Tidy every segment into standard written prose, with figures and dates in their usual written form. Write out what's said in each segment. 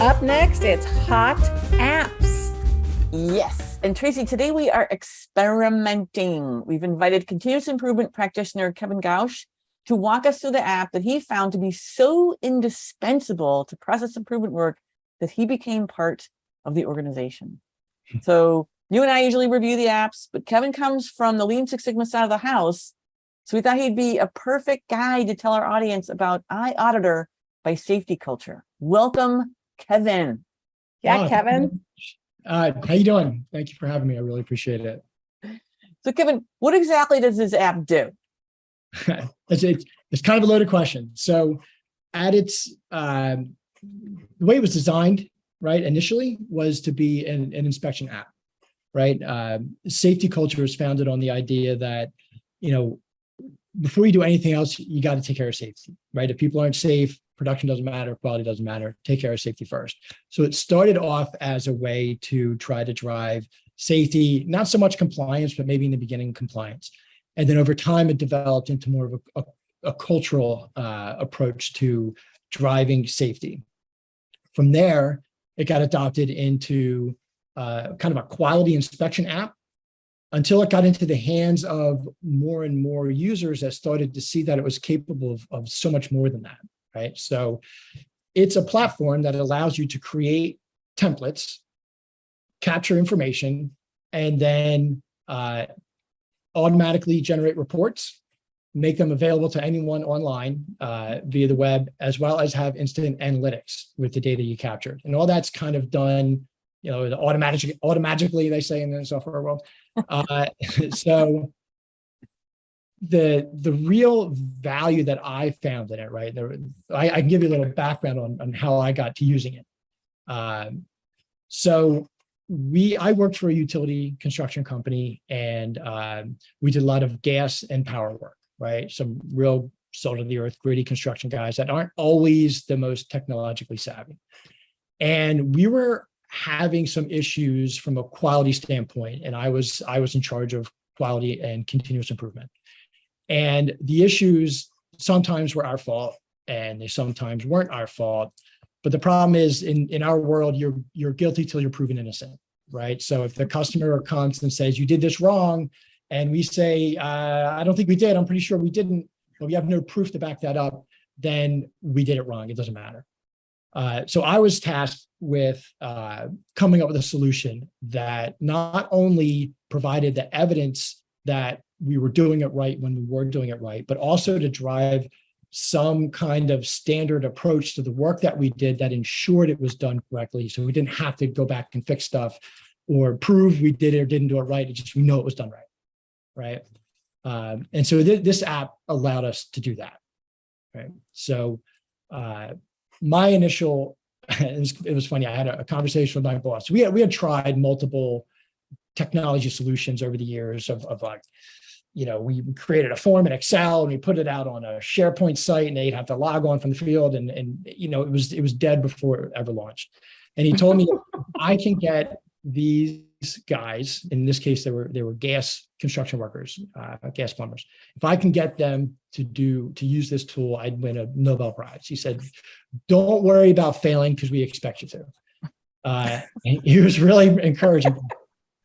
Up next, it's hot apps. Yes. And Tracy, today we are experimenting. We've invited continuous improvement practitioner Kevin Gauss to walk us through the app that he found to be so indispensable to process improvement work that he became part of the organization. So you and I usually review the apps, but Kevin comes from the Lean Six Sigma side of the house. So we thought he'd be a perfect guy to tell our audience about iAuditor by SafetyCulture. Welcome, Kevin. Yeah, Kevin. How you doing? Thank you for having me. I really appreciate it. So Kevin, what exactly does this app do? It's kind of a loaded question. So at its, the way it was designed, right, initially was to be an inspection app, right? SafetyCulture is founded on the idea that, before you do anything else, you got to take care of safety, right? If people aren't safe, production doesn't matter, quality doesn't matter, take care of safety first. So it started off as a way to try to drive safety, not so much compliance, but maybe in the beginning compliance. And then over time, it developed into more of a cultural approach to driving safety. From there, it got adopted into kind of a quality inspection app until it got into the hands of more and more users that started to see that it was capable of so much more than that, right? So it's a platform that allows you to create templates, capture information, and then automatically generate reports, make them available to anyone online via the web, as well as have instant analytics with the data you captured. And all that's kind of done, automatically, they say in the software world. So the real value that I found in it, right? I can give you a little background on how I got to using it. So I worked for a utility construction company, and we did a lot of gas and power work, right? Some real salt of the earth, gritty construction guys that aren't always the most technologically savvy. And we were having some issues from a quality standpoint, and I was in charge of quality and continuous improvement. And the issues sometimes were our fault, and they sometimes weren't our fault. But the problem is, in our world, you're guilty till you're proven innocent, right? So if the customer comes and says, you did this wrong, and we say, I don't think we did, I'm pretty sure we didn't, but we have no proof to back that up, then we did it wrong. It doesn't matter. So I was tasked with coming up with a solution that not only provided the evidence that we were doing it right when we were doing it right, but also to drive some kind of standard approach to the work that we did that ensured it was done correctly. So we didn't have to go back and fix stuff or prove we did it or didn't do it right. It just, we know it was done right, right? And so this app allowed us to do that, right? So my initial, it was funny, I had a conversation with my boss. We had tried multiple technology solutions over the years of like, we created a form in Excel and we put it out on a SharePoint site, and they'd have to log on from the field, and it was dead before it ever launched. And he told me, I can get these guys, in this case, they were gas construction workers, gas plumbers. If I can get them to use this tool, I'd win a Nobel Prize. He said, don't worry about failing because we expect you to. He was really encouraging.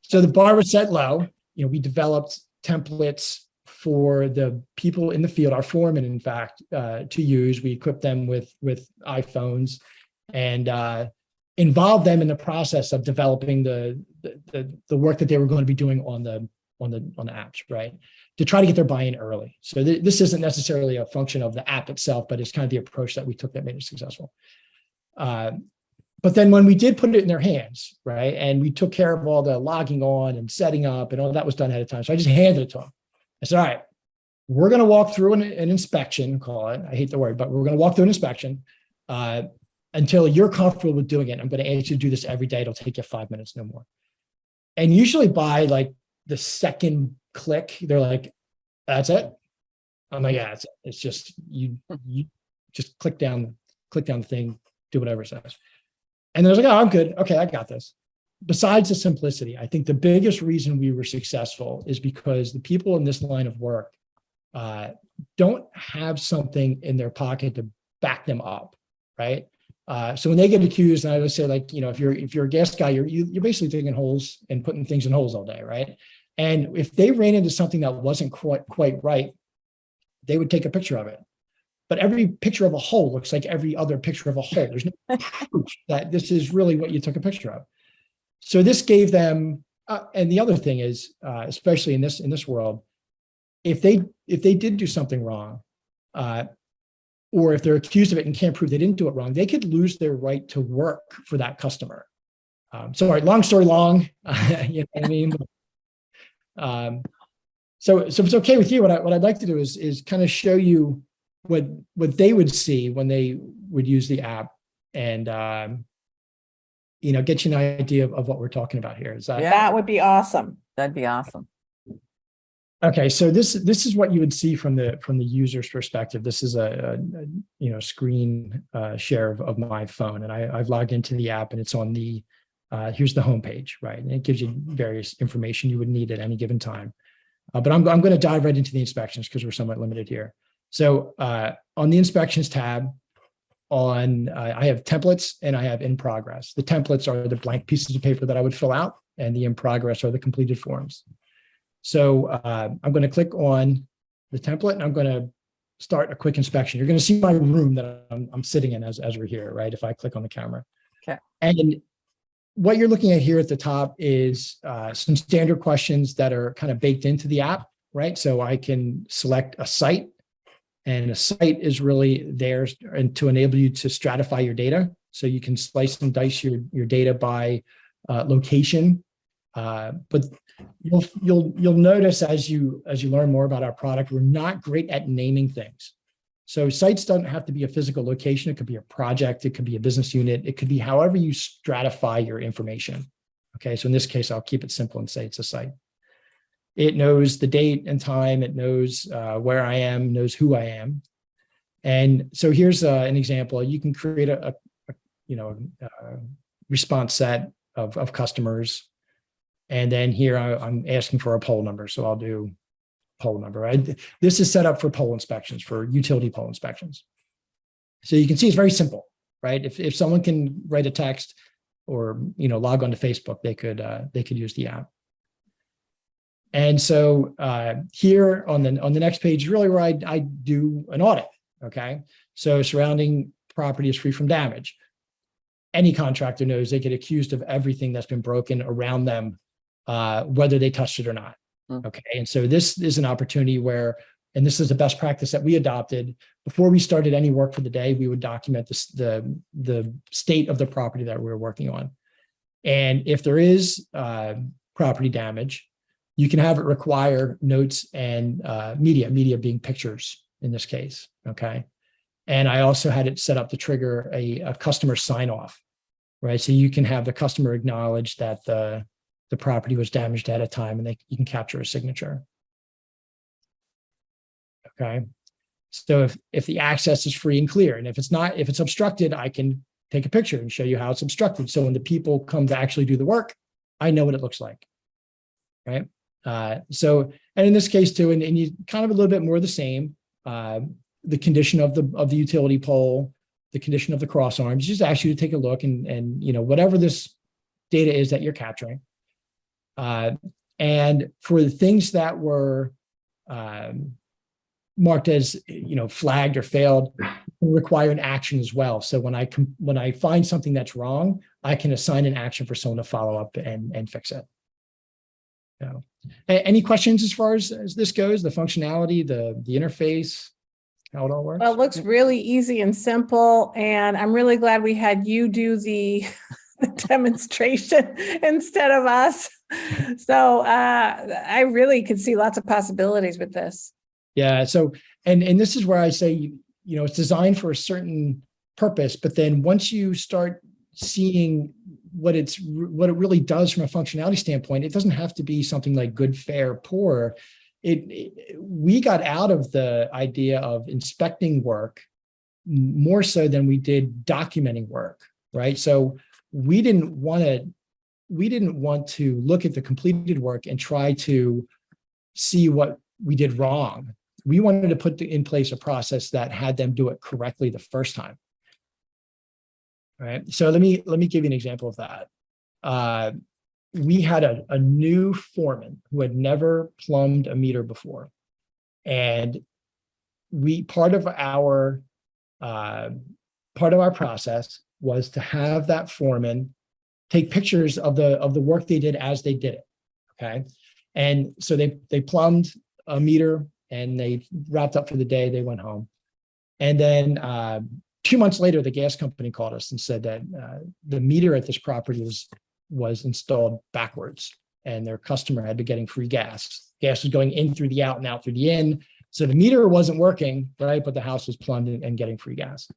So the bar was set low. We developed templates for the people in the field, our foremen, in fact, to use. We equipped them with iPhones and involved them in the process of developing the work that they were going to be doing on the apps, right? To try to get their buy-in early. So this isn't necessarily a function of the app itself, but it's kind of the approach that we took that made it successful. But then when we did put it in their hands, right, and we took care of all the logging on and setting up and all that was done ahead of time. So I just handed it to them. I said, all right, we're going to walk through an inspection, call it. I hate the word, but we're going to walk through an inspection until you're comfortable with doing it. I'm going to ask you to do this every day. It'll take you 5 minutes, no more. And usually by like the second click, they're like, that's it. I'm like, yeah, it's just, you just click down the thing, do whatever it says. And they're like, oh, I'm good. Okay, I got this. Besides the simplicity, I think the biggest reason we were successful is because the people in this line of work don't have something in their pocket to back them up, right? So when they get accused, and I would say, like, if you're a gas guy, you're basically digging holes and putting things in holes all day, right? And if they ran into something that wasn't quite right, they would take a picture of it. But every picture of a hole looks like every other picture of a hole. There's no proof that this is really what you took a picture of. So this gave them, and the other thing is, especially in this world, if they did do something wrong, or if they're accused of it and can't prove they didn't do it wrong, they could lose their right to work for that customer. Sorry, long story long. You know what I mean? So if it's okay with you, what I'd like to do is kind of show you what they would see when they would use the app, and get you an idea of what we're talking about here. Is that? Yeah. That would be awesome. That'd be awesome. Okay, so this is what you would see from the user's perspective. This is a screen share of my phone, and I've logged into the app, and it's on the here's the homepage, right? And it gives you various information you would need at any given time. But I'm going to dive right into the inspections because we're somewhat limited here. So on the inspections tab, I have templates and I have in progress. The templates are the blank pieces of paper that I would fill out, and the in progress are the completed forms. So I'm going to click on the template, and I'm going to start a quick inspection. You're going to see my room that I'm sitting in as we're here, right? If I click on the camera. Okay. And what you're looking at here at the top is some standard questions that are kind of baked into the app, right? So I can select a site, and a site is really there and to enable you to stratify your data. So you can slice and dice your data by location. But you'll notice as you learn more about our product, we're not great at naming things. So sites don't have to be a physical location. It could be a project. It could be a business unit. It could be however you stratify your information. Okay, so in this case, I'll keep it simple and say it's a site. It knows the date and time. It knows where I am, knows who I am. And so here's an example. You can create a response set of customers. And then here I'm asking for a poll number. So I'll do poll number, right? This is set up for poll inspections, for utility poll inspections. So you can see it's very simple, right? If someone can write a text or log on to Facebook, they could use the app. And so here on the next page is really where I do an audit. Okay, so surrounding property is free from damage. Any contractor knows they get accused of everything that's been broken around them, whether they touched it or not. Okay, and so this is an opportunity where, and this is the best practice that we adopted, before we started any work for the day, we would document the state of the property that we're working on. And if there is property damage, you can have it require notes and media being pictures in this case, okay? And I also had it set up to trigger a customer sign off, right? So you can have the customer acknowledge that the property was damaged at a time, and you can capture a signature. Okay. So if the access is free and clear, and if it's obstructed, I can take a picture and show you how it's obstructed. So when the people come to actually do the work, I know what it looks like. Right. So, and in this case too, and you kind of a little bit more of the same, the condition of the utility pole, the condition of the cross arms, just ask you to take a look and whatever this data is that you're capturing. And for the things that were marked as flagged or failed, require an action as well. So when I find something that's wrong, I can assign an action for someone to follow up and fix it. So, any questions as far as this goes? The functionality, the interface, how it all works? Well, it looks really easy and simple, and I'm really glad we had you do the demonstration instead of us. So I really could see lots of possibilities with this. Yeah. So, and this is where I say, it's designed for a certain purpose, but then once you start seeing what it really does from a functionality standpoint, it doesn't have to be something like good, fair, poor. We got out of the idea of inspecting work more so than we did documenting work, right? So we didn't want to look at the completed work and try to see what we did wrong. We wanted to put in place a process that had them do it correctly the first time. right? So let me give you an example of that. We had a new foreman who had never plumbed a meter before, and part of our process was to have that foreman take pictures of the work they did as they did it. Okay, and so they plumbed a meter and they wrapped up for the day. They went home, and then 2 months later, the gas company called us and said that the meter at this property was installed backwards, and their customer had been getting free gas. Gas was going in through the out and out through the in. So the meter wasn't working, right? But the house was plumbed and getting free gas.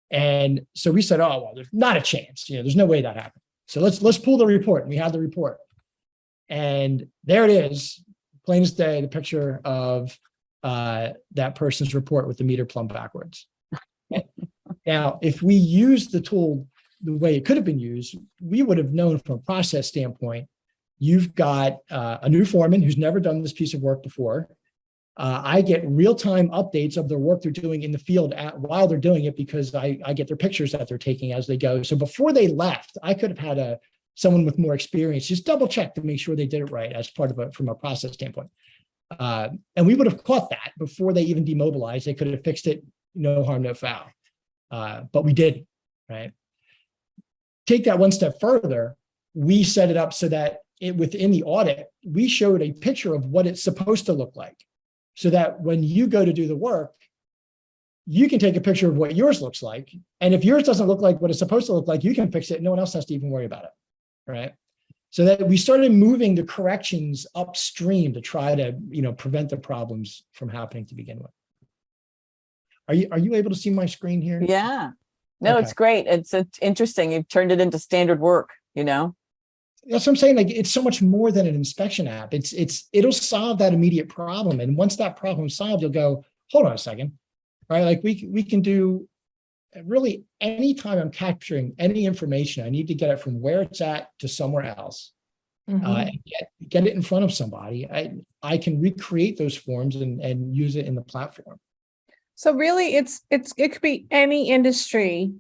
And so we said, oh, well, there's not a chance. There's no way that happened. So let's pull the report. And we had the report. And there it is, plain as day, the picture of that person's report with the meter plumbed backwards. Now, if we used the tool the way it could have been used, we would have known from a process standpoint, you've got a new foreman who's never done this piece of work before. I get real-time updates of the work they're doing in the field while they're doing it, because I get their pictures that they're taking as they go. So before they left, I could have had someone with more experience just double check to make sure they did it right as part of from a process standpoint. And we would have caught that before they even demobilized. They could have fixed it, no harm, no foul. But we didn't, right? Take that one step further. We set it up so that within the audit, we showed a picture of what it's supposed to look like, so that when you go to do the work, you can take a picture of what yours looks like. And if yours doesn't look like what it's supposed to look like, you can fix it. No one else has to even worry about it, right? So that we started moving the corrections upstream to try to, prevent the problems from happening to begin with. Are you able to see my screen here? Yeah. No, Okay. It's great. It's interesting. You've turned it into standard work, That's what I'm saying. Like, it's so much more than an inspection app. It'll solve that immediate problem. And once that problem's solved, you'll go, hold on a second, right? Like we can do really anytime I'm capturing any information, I need to get it from where it's at to somewhere else. And get it in front of somebody. I can recreate those forms and use it in the platform. So really, it could be any industry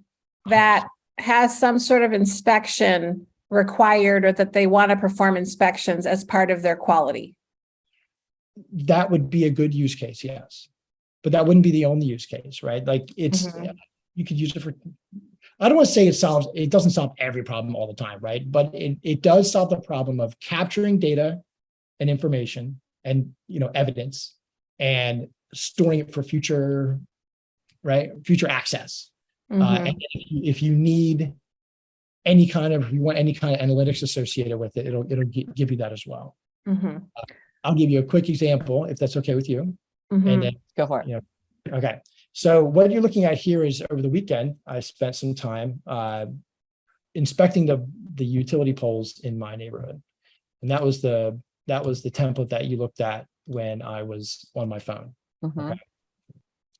that has some sort of inspection required, or that they want to perform inspections as part of their quality. That would be a good use case, yes. But that wouldn't be the only use case, right? Like you could use it for, I don't want to say it doesn't solve every problem all the time, right? But it does solve the problem of capturing data and information and, evidence, and storing it for future access. And if you want any kind of analytics associated with it, it'll give you that as well. I'll give you a quick example, if that's okay with you. And then go for it. Okay. So what you're looking at here is, over the weekend, I spent some time inspecting the utility poles in my neighborhood. And that was the template that you looked at when I was on my phone. Okay.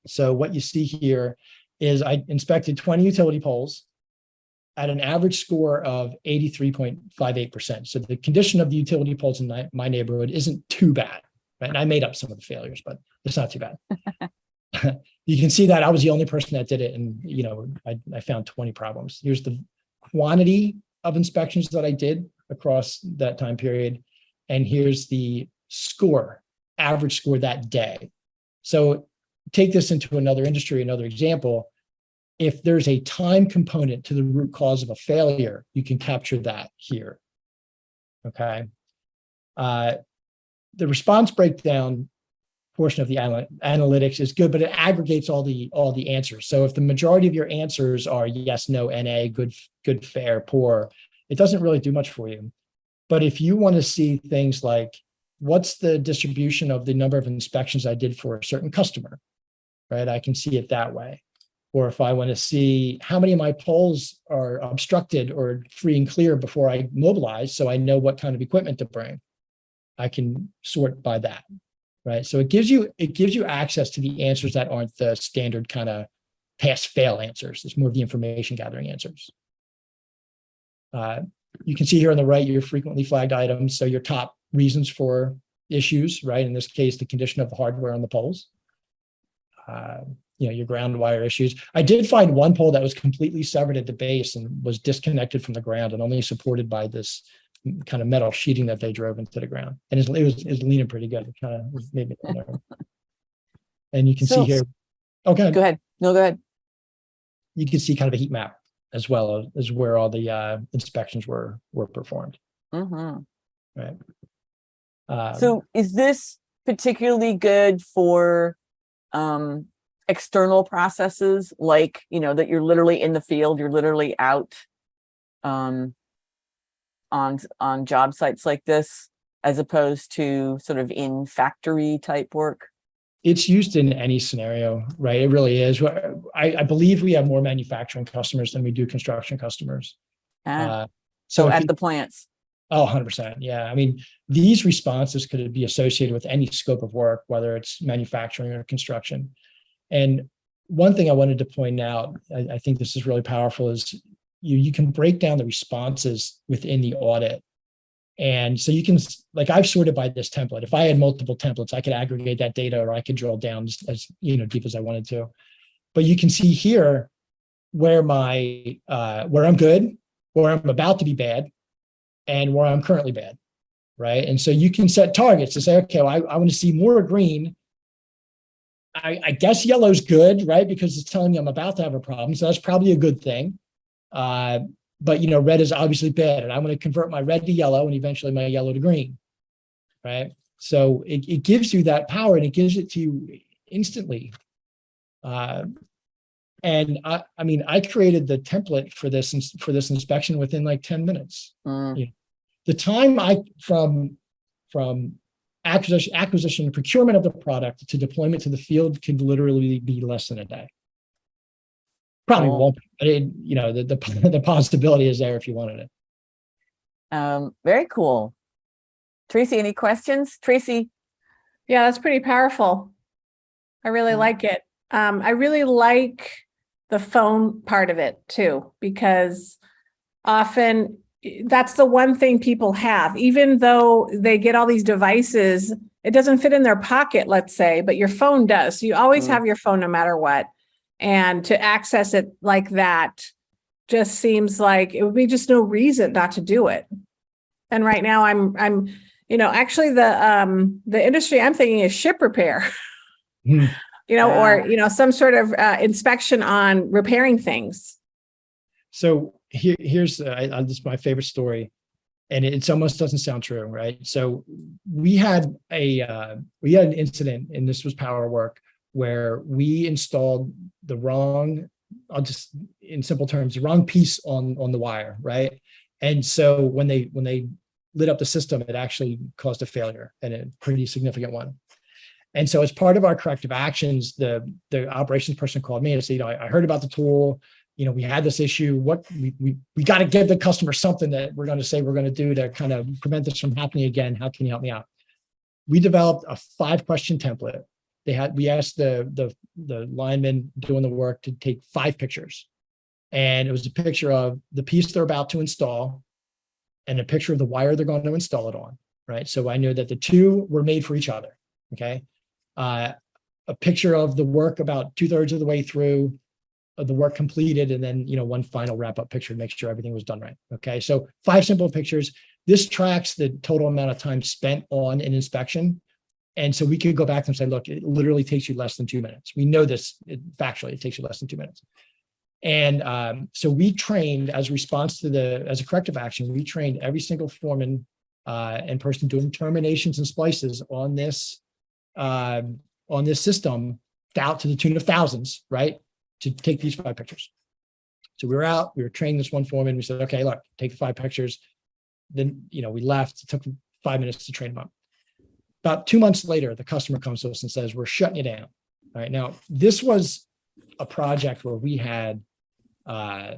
So what you see here is I inspected 20 utility poles at an average score of 83.58%. So the condition of the utility poles in my neighborhood isn't too bad, right? And I made up some of the failures, but it's not too bad. You can see that I was the only person that did it. And, I found 20 problems. Here's the quantity of inspections that I did across that time period. And here's the average score that day. So take this into another industry, another example. If there's a time component to the root cause of a failure, you can capture that here. Okay. The response breakdown portion of the analytics is good, but it aggregates all the answers. So if the majority of your answers are yes, no, NA, good, fair, poor, it doesn't really do much for you. But if you want to see things like, what's the distribution of the number of inspections I did for a certain customer, right? I can see it that way. Or if I want to see how many of my poles are obstructed or free and clear before I mobilize, so I know what kind of equipment to bring, I can sort by that, right? So it gives you access to the answers that aren't the standard kind of pass-fail answers. It's more of the information gathering answers. You can see here on the right your frequently flagged items, so your top reasons for issues, right? In this case, the condition of the hardware on the poles. your ground wire issues. I did find one pole that was completely severed at the base and was disconnected from the ground and only supported by this kind of metal sheeting that they drove into the ground. And it was leaning pretty good. It kind of made me nervous. And you can see here. Okay. Go ahead. No, go ahead. You can see kind of a heat map as well as where all the inspections were performed. Right. So is this particularly good for external processes, like, that you're literally in the field, you're literally out on job sites like this, as opposed to sort of in factory type work? It's used in any scenario, right? It really is. I believe we have more manufacturing customers than we do construction customers. So at the plants. Oh, 100%. Yeah. I mean, these responses could be associated with any scope of work, whether it's manufacturing or construction. And one thing I wanted to point out, I think this is really powerful, is you can break down the responses within the audit. And so you can, like, I've sorted by this template. If I had multiple templates, I could aggregate that data, or I could drill down as deep as I wanted to. But you can see here where where I'm good, where I'm about to be bad, and where I'm currently bad, right? And so you can set targets to say, okay, well, I want to see more green. I guess yellow's good, right? Because it's telling me I'm about to have a problem. So that's probably a good thing. But red is obviously bad, and I want to convert my red to yellow and eventually my yellow to green, right? So it gives you that power, and it gives it to you instantly. And I created the template for this inspection within like 10 minutes. The time from acquisition and procurement of the product to deployment to the field could literally be less than a day. Probably won't, but the possibility is there if you wanted it. Very cool. Tracy, any questions? Tracy? Yeah, that's pretty powerful. I really like it. I really like the phone part of it too, because often that's the one thing people have, even though they get all these devices, it doesn't fit in their pocket, let's say, but your phone does. So you always have your phone no matter what. And to access it like that just seems like it would be just no reason not to do it. And right now I'm actually the industry I'm thinking is ship repair, or some sort of inspection on repairing things. So here's this is my favorite story, and it almost doesn't sound true, right? So we had an incident, and this was power work, where we installed the wrong, I'll just in simple terms, the wrong piece on the wire, right? And so when they lit up the system, it actually caused a failure, and a pretty significant one. And so as part of our corrective actions, the operations person called me and said, I heard about the tool. We had this issue. What we got to give the customer something that we're going to say we're going to do to kind of prevent this from happening again. How can you help me out? We developed a 5-question template. We asked the lineman doing the work to take 5 pictures, and it was a picture of the piece they're about to install and a picture of the wire they're going to install it on, right? So I knew that the two were made for each other. Okay. A picture of the work about 2/3 of the way through, of the work completed, and then one final wrap-up picture to make sure everything was done right. Okay, so 5 simple pictures. This tracks the total amount of time spent on an inspection, and so we could go back and say, look, it literally takes you less than 2 minutes. We know this factually; it takes you less than 2 minutes. And so we trained, as a response to as a corrective action, we trained every single foreman and person doing terminations and splices on this system out to the tune of thousands, right? To take these 5 pictures. So we were training this one foreman. We said, okay, look, take the 5 pictures. Then, we left. It took 5 minutes to train them up. About 2 months later, the customer comes to us and says, we're shutting you down. All right. Now, this was a project where we had our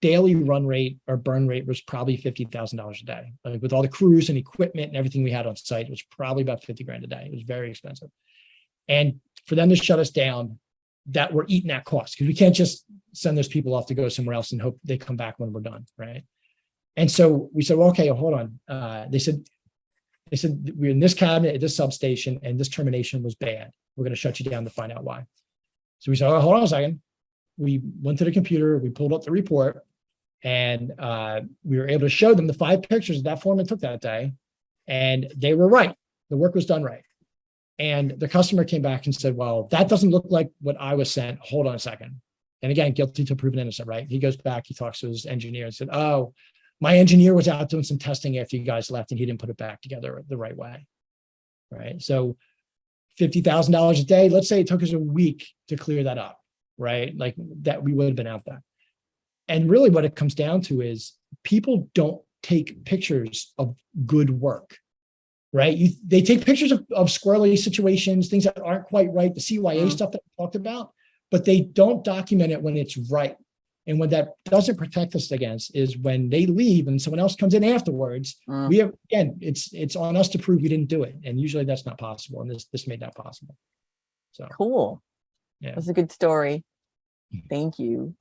daily run rate, our burn rate was probably $50,000 a day. Like, with all the crews and equipment and everything we had on site, it was probably about $50,000 a day. It was very expensive. And for them to shut us down, that we're eating that cost, because we can't just send those people off to go somewhere else and hope they come back when we're done, right? And so we said, well, okay, hold on. They said we're in this cabinet at this substation, and this termination was bad. We're going to shut you down to find out why. So we said, oh, hold on a second. We went to the computer, we pulled up the report, and we were able to show them the 5 pictures that foreman took that day, and they were right. The work was done right. And the customer came back and said, well, that doesn't look like what I was sent. Hold on a second. And again, guilty till proven innocent, right? He goes back, he talks to his engineer and said, oh, my engineer was out doing some testing after you guys left and he didn't put it back together the right way, right? So $50,000 a day, let's say it took us a week to clear that up, right? Like that we would have been out there. And really what it comes down to is people don't take pictures of good work, right? They take pictures of squirrely situations, things that aren't quite right, the CYA stuff that we talked about, but they don't document it when it's right. And what that doesn't protect us against is when they leave and someone else comes in afterwards, we have, again, it's on us to prove we didn't do it. And usually that's not possible. And this made that possible. So cool. Yeah. That's a good story. Thank you.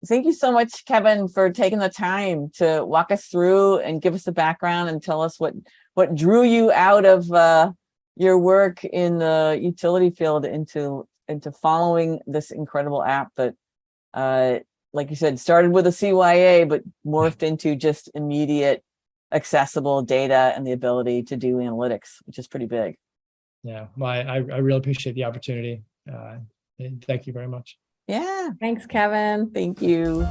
Thank you so much, Kevin, for taking the time to walk us through and give us the background and tell us what drew you out of your work in the utility field into following this incredible app that, like you said, started with a CYA, but morphed into just immediate accessible data and the ability to do analytics, which is pretty big. Yeah, well, I really appreciate the opportunity. And thank you very much. Yeah. Thanks, Kevin. Thank you.